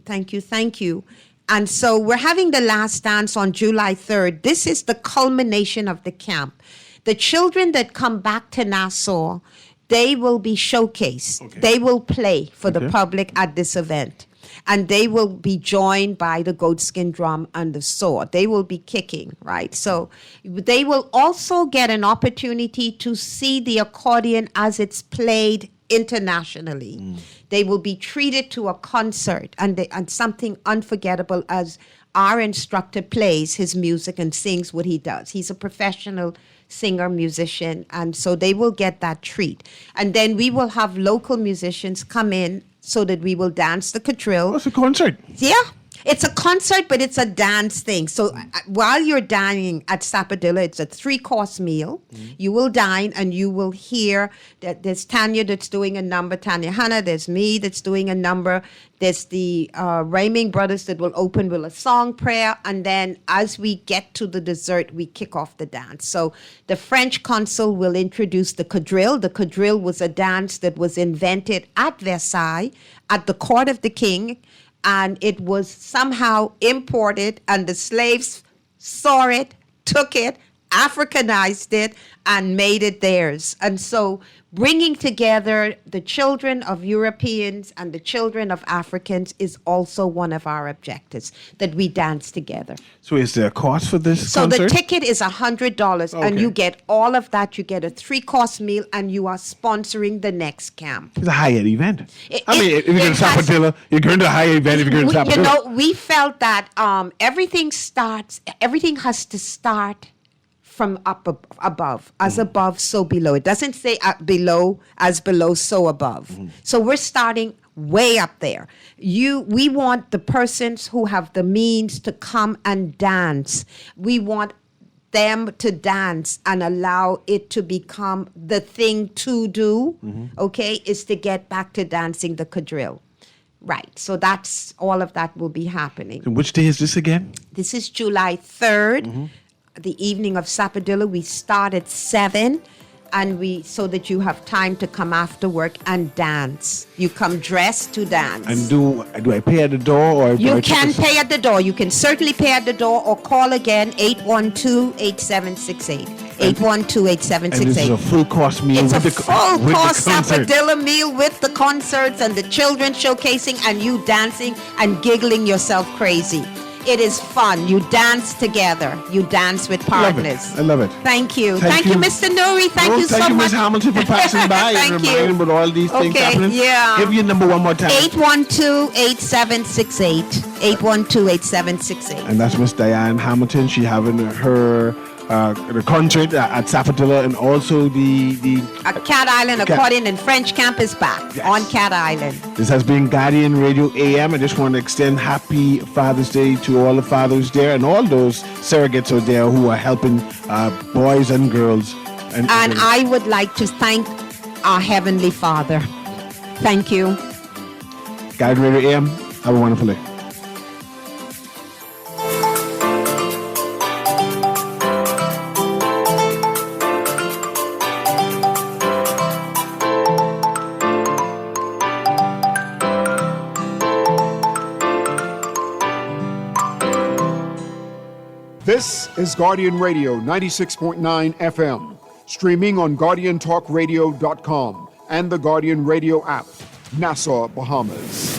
And so we're having The Last Dance on July 3rd. This is the culmination of the camp. The children that come back to Nassau, they will be showcased. Okay. They will play for the public at this event. And they will be joined by the goatskin drum and the sword. They will be kicking, right? So they will also get an opportunity to see the accordion as it's played internationally. They will be treated to a concert and something unforgettable as our instructor plays his music and sings what he does. He's a professional singer, musician, and so they will get that treat. And then we will have local musicians come in so that we will dance the quadrille. What's a concert? Yeah. It's a concert, but it's a dance thing. So while you're dining at Sapodilla, it's a 3-course meal. You will dine and you will hear that there's Tanya that's doing a number, Tanya Hanna, there's me that's doing a number, there's the Rayming brothers that will open with a song prayer, and then as we get to the dessert, we kick off the dance. So the French consul will introduce the quadrille. The quadrille was a dance that was invented at Versailles at the court of the king, and it was somehow imported, and the slaves saw it, took it, Africanized it, and made it theirs. And so bringing together the children of Europeans and the children of Africans is also one of our objectives, that we dance together. So is there a cost for this concert? So the ticket is $100, and you get all of that. You get a 3-course meal, and you are sponsoring the next camp. It's a high-end event. If you're going to Sapodilla, you're going to a high event if you're going to Sapodilla. You know, we felt that everything has to start from above, as above, so below. It doesn't say below, as below, so above. So we're starting way up there. We want the persons who have the means to come and dance. We want them to dance and allow it to become the thing to do, okay, is to get back to dancing the quadrille. Right, so that's all of that will be happening. And which day is this again? This is July 3rd. The evening of Sapodilla. We start at 7, and so that you have time to come after work and dance. You come dressed to dance. And do I pay at the door, or you can pay at the door? You can certainly pay at the door, or call again 812-8768. 812-8768. And this is a full course meal. It's a full course Sapodilla meal with the concerts and the children showcasing and you dancing and giggling yourself crazy. It is fun. You dance together. You dance with partners. I love it. Thank you. Thank you. Mr. Newry. Thank you so Thank you, much. Ms. Hamilton, for passing by Thank and you. reminding about all these things Okay, happening. yeah. Give your number one more time. 812-8768. 812-8768. And that's Miss Diane Hamilton. She having her the concert at Safadilla, and also the Cat Island Accordion and French Camp is back on Cat Island. This has been Guardian Radio AM. I just want to extend happy Father's Day to all the fathers there and all those surrogates out there who are helping boys and girls. And I would like to thank our Heavenly Father. Thank you. Guardian Radio AM. Have a wonderful day. This is Guardian Radio 96.9 FM, streaming on GuardianTalkRadio.com and the Guardian Radio app, Nassau, Bahamas.